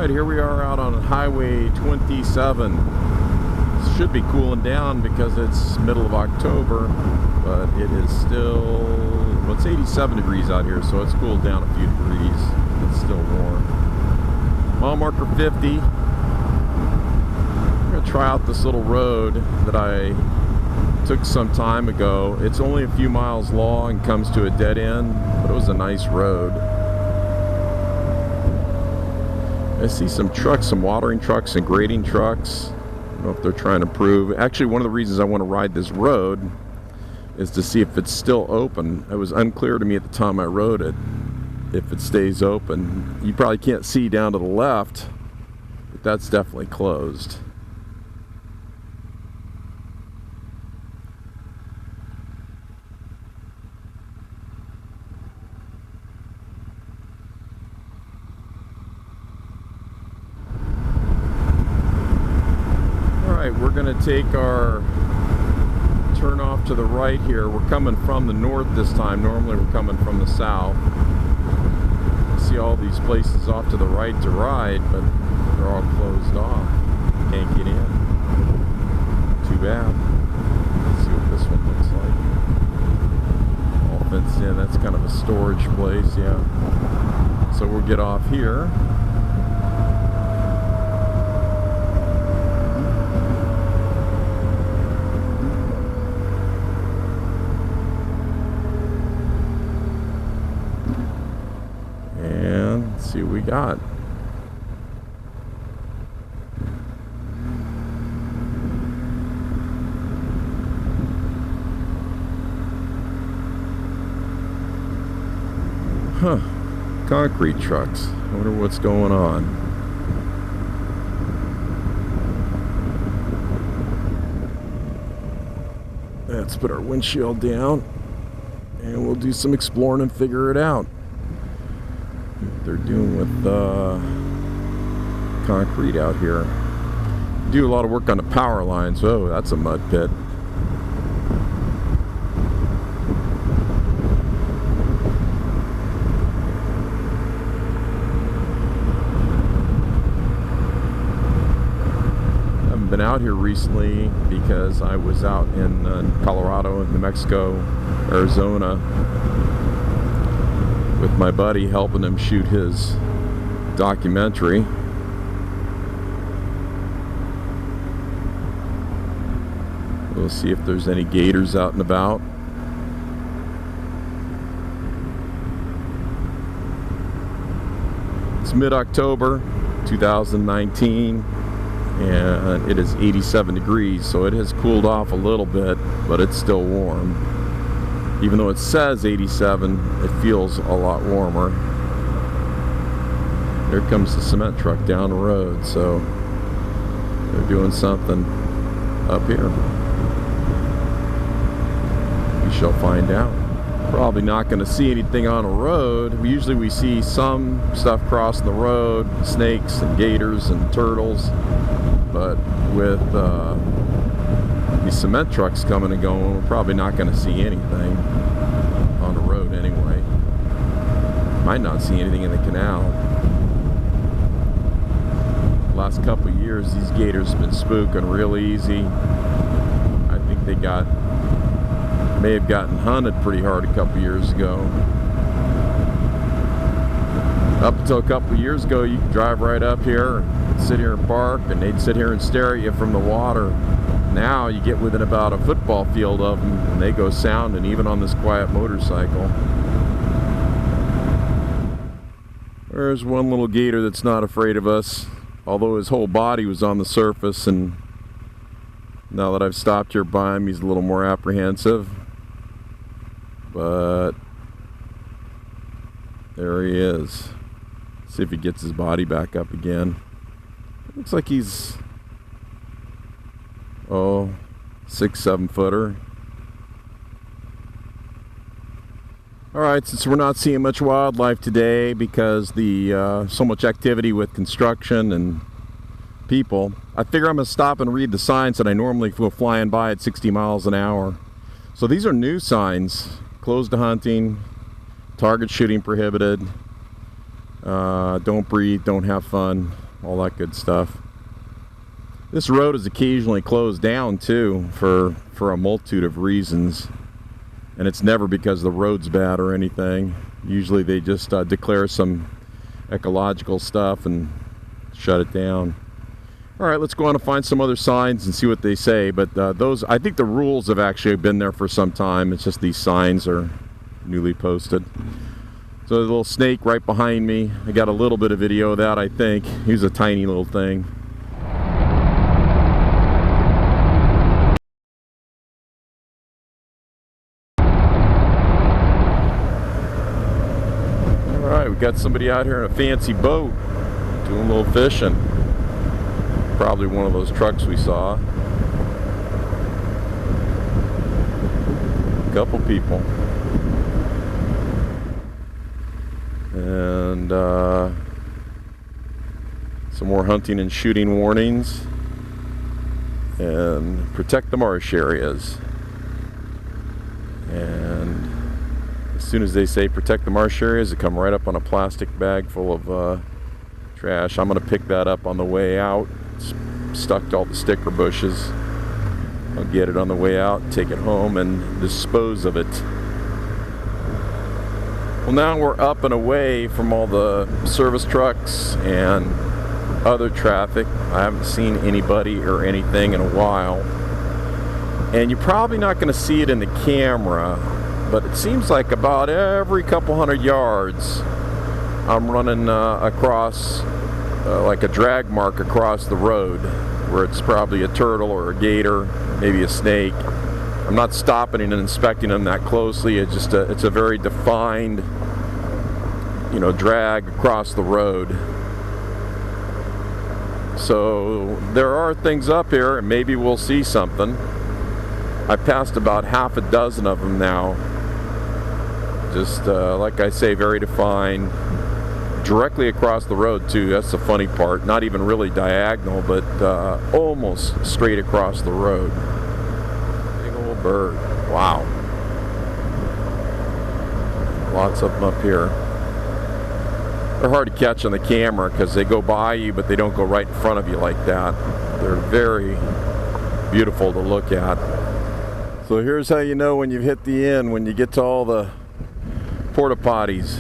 Alright, here we are out on Highway 27. It should be cooling down because it's middle of October, but it is still, well, it's 87 degrees out here, so it's cooled down a few degrees. It's still warm. Mile marker 50. I'm going to try out this little road that I took some time ago. It's only a few miles long, comes to a dead end, but it was a nice road. I see some trucks, some watering trucks and grading trucks. I don't know if they're trying to prove. Actually, one of the reasons I want to ride this road is to see if it's still open. It was unclear to me at the time I rode it if it stays open. You probably can't see down to the left, but that's definitely closed. We're going to take our turn off to the right here. We're coming from the north this time. Normally we're coming from the south. I see all these places off to the right to ride, but they're all closed off. Can't get in. Too bad. Let's see what this one looks like. All fenced in. That's kind of a storage place, yeah. So we'll get off here. See what we got. Huh. Concrete trucks. I wonder what's going on. Let's put our windshield down and we'll do some exploring and figure it out. They're doing with concrete out here. Do a lot of work on the power lines. Oh, that's a mud pit. I haven't been out here recently because I was out in Colorado, New Mexico, Arizona with my buddy, helping him shoot his documentary. We'll see if there's any gators out and about. It's mid-October 2019 and it is 87 degrees, so it has cooled off a little bit, but it's still warm. Even though it says 87, it feels a lot warmer. There comes the cement truck down the road, so they're doing something up here. We shall find out. Probably not going to see anything on a road. Usually we see some stuff crossing the road, snakes and gators and turtles, but with these cement trucks coming and going, we're probably not going to see anything on the road anyway. Might not see anything in the canal. Last couple of years, these gators have been spooking real easy. I think they may have gotten hunted pretty hard a couple years ago. Up until a couple of years ago, you could drive right up here and sit here and park, and they'd sit here and stare at you from the water. Now you get within about a football field of them and they go sounding, even on this quiet motorcycle. There's one little gator that's not afraid of us, although his whole body was on the surface, and now that I've stopped here by him, he's a little more apprehensive. But there he is. See if he gets his body back up again. Looks like he's 6-7 footer. Alright, since we're not seeing much wildlife today because the so much activity with construction and people, I figure I'm going to stop and read the signs that I normally go flying by at 60 miles an hour. So these are new signs. Closed to hunting, target shooting prohibited, don't breathe, don't have fun, all that good stuff. This road is occasionally closed down too for a multitude of reasons, and it's never because the road's bad or anything. Usually they just declare some ecological stuff and shut it down. All right, let's go on and find some other signs and see what they say. But those, I think the rules have actually been there for some time. It's just these signs are newly posted. So there's a little snake right behind me. I got a little bit of video of that, I think. He's a tiny little thing. All right, we got somebody out here in a fancy boat doing a little fishing. Probably one of those trucks we saw. A couple people. And some more hunting and shooting warnings. And protect the marsh areas. And as soon as they say protect the marsh areas, they come right up on a plastic bag full of trash. I'm going to pick that up on the way out. It's stuck to all the sticker bushes. I'll get it on the way out, take it home, and dispose of it. Well, now we're up and away from all the service trucks and other traffic. I haven't seen anybody or anything in a while. And you're probably not going to see it in the camera, but it seems like about every couple hundred yards I'm running across like a drag mark across the road where it's probably a turtle or a gator, maybe a snake. I'm not stopping and inspecting them that closely. It's just it's a very defined, you know, drag across the road. So there are things up here, and maybe we'll see something. I passed about half a dozen of them now. Just like I say, very defined. Directly across the road too. That's the funny part. Not even really diagonal, but almost straight across the road. Big old bird. Wow. Lots of them up here. They're hard to catch on the camera because they go by you, but they don't go right in front of you like that. They're very beautiful to look at. So here's how you know when you've hit the end, when you get to all the porta potties.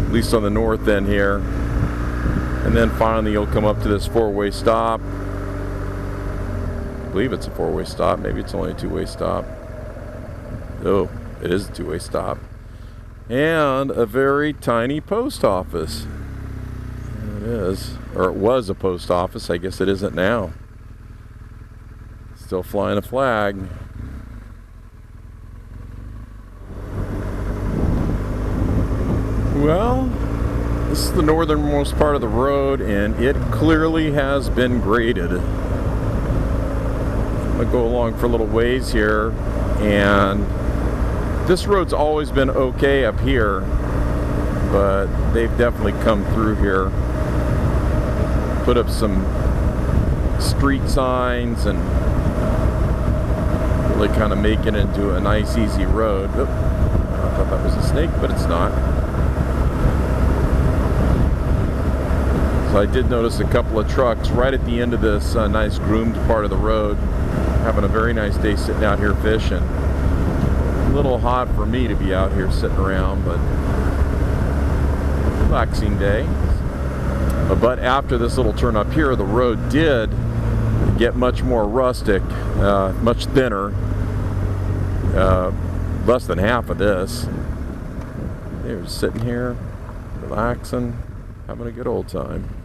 At least on the north end here. And then finally you'll come up to this four-way stop. I believe it's a four-way stop. Maybe it's only a two-way stop. Oh, it is a two-way stop. And a very tiny post office. There it is. Or it was a post office. I guess it isn't now. Still flying a flag. Well, this is the northernmost part of the road, and it clearly has been graded. I'm going to go along for a little ways here, and this road's always been okay up here, but they've definitely come through here. Put up some street signs and really kind of make it into a nice, easy road. Oh, I thought that was a snake, but it's not. So I did notice a couple of trucks right at the end of this nice groomed part of the road. Having a very nice day sitting out here fishing. A little hot for me to be out here sitting around, but relaxing day. But after this little turn up here, the road did get much more rustic, much thinner, less than half of this. They were sitting here, relaxing, having a good old time.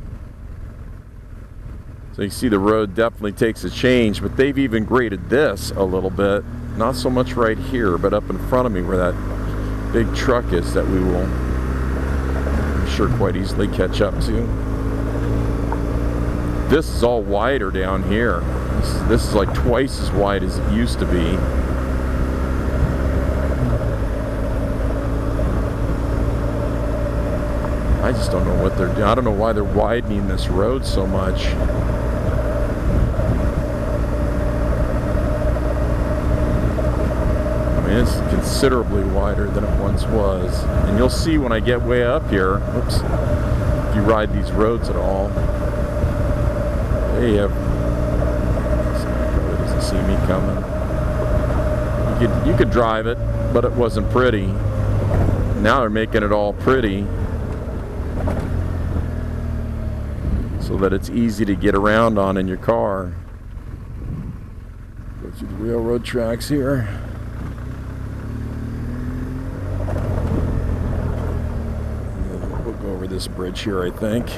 So you see the road definitely takes a change, but they've even graded this a little bit. Not so much right here, but up in front of me where that big truck is that we will, I'm sure, quite easily catch up to. This is all wider down here. This is like twice as wide as it used to be. I just don't know what they're doing. I don't know why they're widening this road so much. I mean, it's considerably wider than it once was. And you'll see when I get way up here, oops, if you ride these roads at all. They have, probably doesn't see me coming. You could drive it, but it wasn't pretty. Now they're making it all pretty so that it's easy to get around on in your car. Go through the railroad tracks here. We'll go over this bridge here, I think.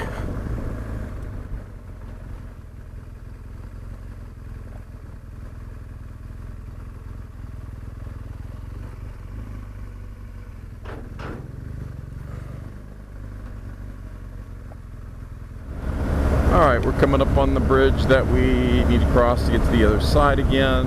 Alright, we're coming up on the bridge that we need to cross to get to the other side again.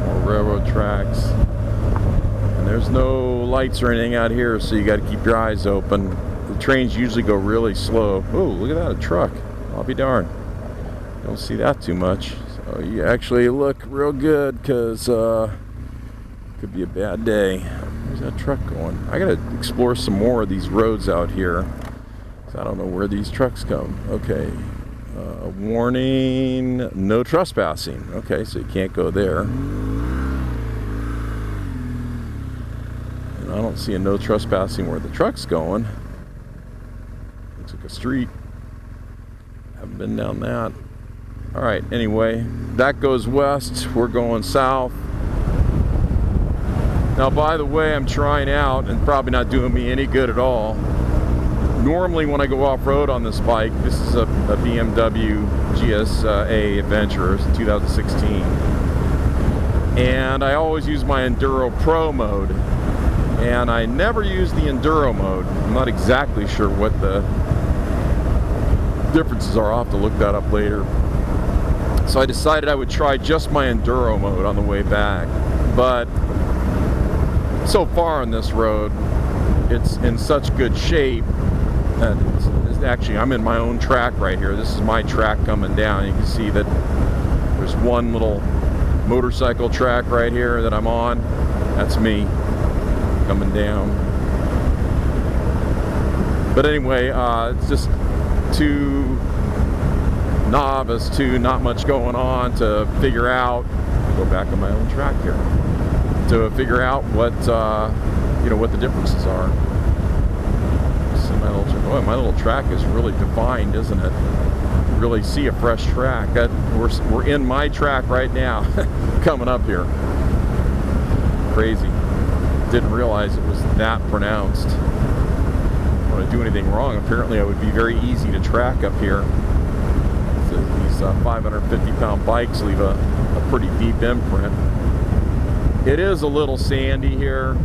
More railroad tracks. And there's no lights or anything out here, so you got to keep your eyes open. The trains usually go really slow. Oh, look at that, a truck. I'll be darned. Don't see that too much. So you actually look real good, because could be a bad day. Where's that truck going? I gotta explore some more of these roads out here. I don't know where these trucks come. Okay. Warning, no trespassing. Okay, so you can't go there. And I don't see a no trespassing where the truck's going. Looks like a street. Haven't been down that. Alright, anyway, that goes west. We're going south. Now, by the way, I'm trying out, and probably not doing me any good at all. Normally, when I go off-road on this bike, this is a BMW GSA Adventure, 2016. And I always use my Enduro Pro mode. And I never use the Enduro mode. I'm not exactly sure what the differences are. I'll have to look that up later. So I decided I would try just my Enduro mode on the way back. But so far on this road, it's in such good shape. And it's actually, I'm in my own track right here. This is my track coming down. You can see that there's one little motorcycle track right here that I'm on. That's me coming down. But anyway, it's just too novice, not much going on to figure out. Go back on my own track here to figure out what what the differences are. See my little track is really defined, isn't it? You really see a fresh track. We're in my track right now, coming up here. Crazy. Didn't realize it was that pronounced. When I do anything wrong, apparently I would be very easy to track up here. So these 550-pound bikes leave a pretty deep imprint. It is a little sandy here.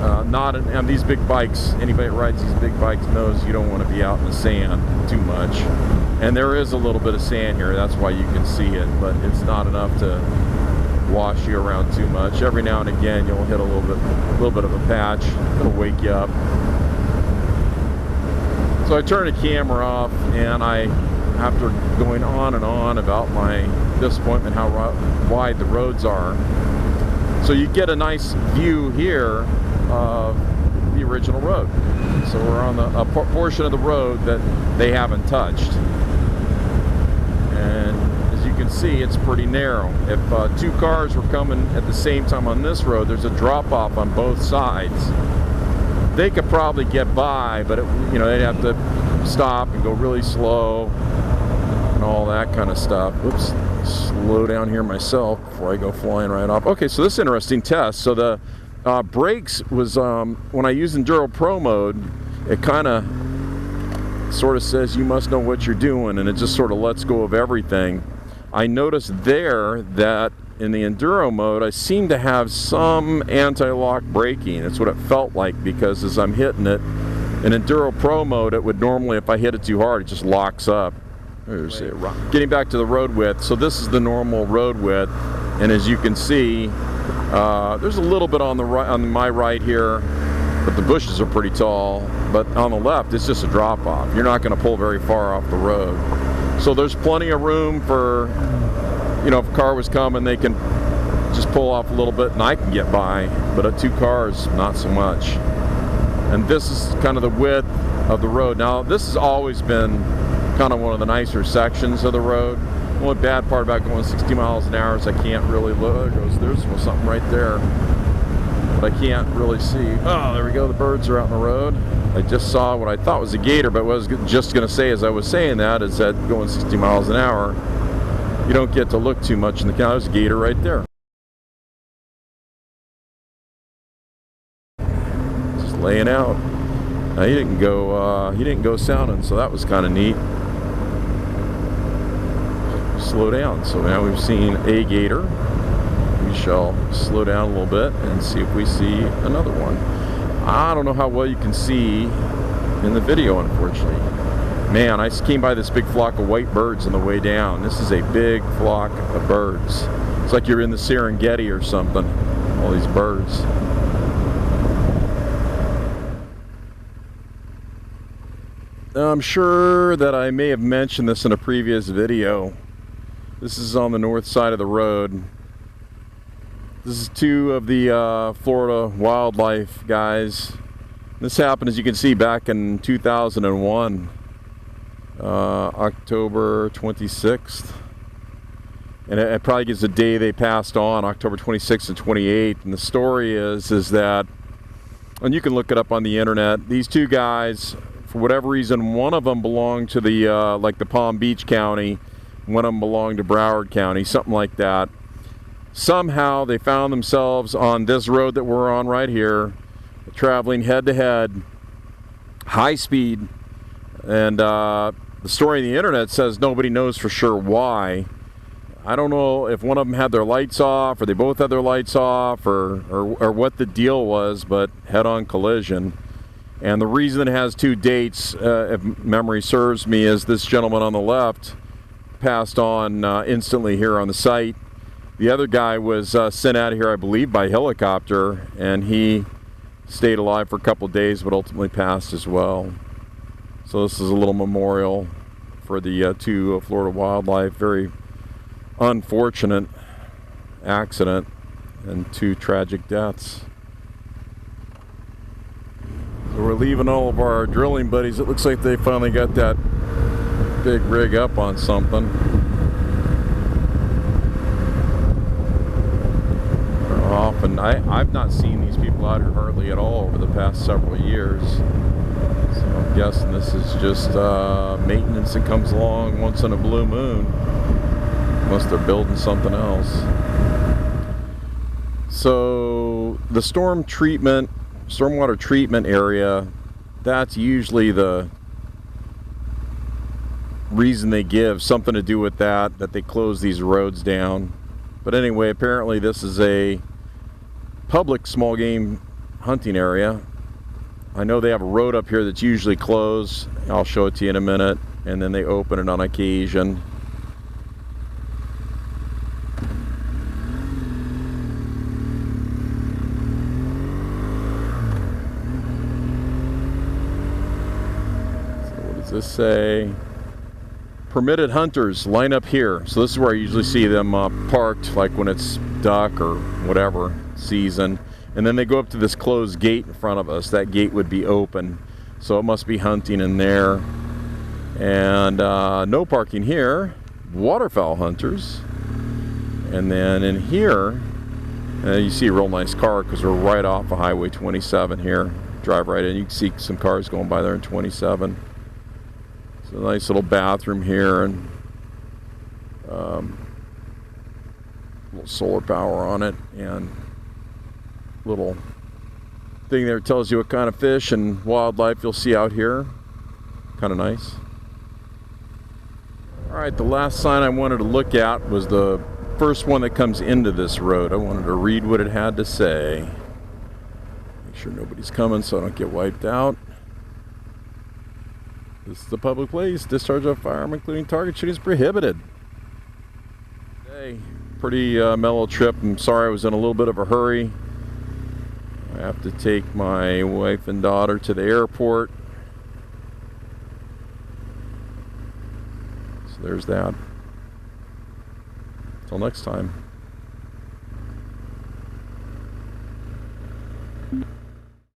And these big bikes, anybody that rides these big bikes knows you don't want to be out in the sand too much. And there is a little bit of sand here, that's why you can see it, but it's not enough to wash you around too much. Every now and again you'll hit a little bit of a patch. It'll wake you up. So I turn the camera off, and after going on and on about my disappointment how wide the roads are, so you get a nice view here of the original road. So we're on a portion of the road that they haven't touched. And as you can see, it's pretty narrow. If two cars were coming at the same time on this road, there's a drop-off on both sides. They could probably get by, but they'd have to stop and go really slow and all that kind of stuff. Whoops. Slow down here myself before I go flying right off. Okay, so this is an interesting test. So the brakes was, when I use Enduro Pro mode, it kind of sort of says you must know what you're doing, and it just sort of lets go of everything. I noticed there that in the Enduro mode, I seem to have some anti-lock braking. That's what it felt like, because as I'm hitting it, in Enduro Pro mode, it would normally, if I hit it too hard, it just locks up. Getting back to the road width, so this is the normal road width, and as you can see, there's a little bit on the right, on my right here, but the bushes are pretty tall. But on the left, it's just a drop-off. You're not going to pull very far off the road, so there's plenty of room for, if a car was coming, they can just pull off a little bit, and I can get by. But two cars, not so much. And this is kind of the width of the road. Now, this has always been kind of one of the nicer sections of the road. The only bad part about going 60 miles an hour is I can't really look. There's something right there, but I can't really see. Oh, there we go. The birds are out on the road. I just saw what I thought was a gator, but what I was just going to say as I was saying that is that going 60 miles an hour, you don't get to look too much in the canal. There's a gator right there. Just laying out. Now, he didn't go sounding, so that was kind of neat. Slow down. So now we've seen a gator. We shall slow down a little bit and see if we see another one. I don't know how well you can see in the video, unfortunately. Man, I just came by this big flock of white birds on the way down. This is a big flock of birds. It's like you're in the Serengeti or something. All these birds. Now, I'm sure that I may have mentioned this in a previous video. This is on the north side of the road. This is two of the Florida wildlife guys. This happened, as you can see, back in 2001, October 26th. And it probably gives the day they passed on, October 26th and 28th. And the story is that, and you can look it up on the internet, these two guys, for whatever reason, one of them belonged to the, like the Palm Beach County, one of them belonged to Broward County, something like that. Somehow they found themselves on this road that we're on right here, traveling head to head, high speed, and the story on the internet says nobody knows for sure why. I don't know if one of them had their lights off, or they both had their lights off, or what the deal was, but head-on collision. And the reason it has two dates, if memory serves me, is this gentleman on the left passed on instantly here on the site. The other guy was sent out of here, I believe, by helicopter, and he stayed alive for a couple of days, but ultimately passed as well. So this is a little memorial for the two Florida wildlife. Very unfortunate accident and two tragic deaths. So we're leaving all of our drilling buddies. It looks like they finally got that big rig up on something. And I've not seen these people out here hardly at all over the past several years. So I'm guessing this is just maintenance that comes along once in a blue moon. Unless they're building something else. So the stormwater treatment area, that's usually the reason they give, something to do with that they close these roads down. But anyway, apparently this is a public small game hunting area. I know they have a road up here that's usually closed. I'll show it to you in a minute. And then they open it on occasion. So what does this say? Permitted hunters line up here. So this is where I usually see them parked, like when it's duck or whatever season. And then they go up to this closed gate in front of us. That gate would be open. So it must be hunting in there. And no parking here. Waterfowl hunters. And then in here, you see a real nice car because we're right off of Highway 27 here. Drive right in. You can see some cars going by there in 27. A nice little bathroom here, and little solar power on it, and little thing there tells you what kind of fish and wildlife you'll see out here. Kind of nice. Alright, the last sign I wanted to look at was the first one that comes into this road. I wanted to read what it had to say. Make sure nobody's coming so I don't get wiped out. This is a public place. Discharge of firearm, including target shooting, is prohibited. Hey, pretty mellow trip. I'm sorry I was in a little bit of a hurry. I have to take my wife and daughter to the airport. So there's that. Until next time.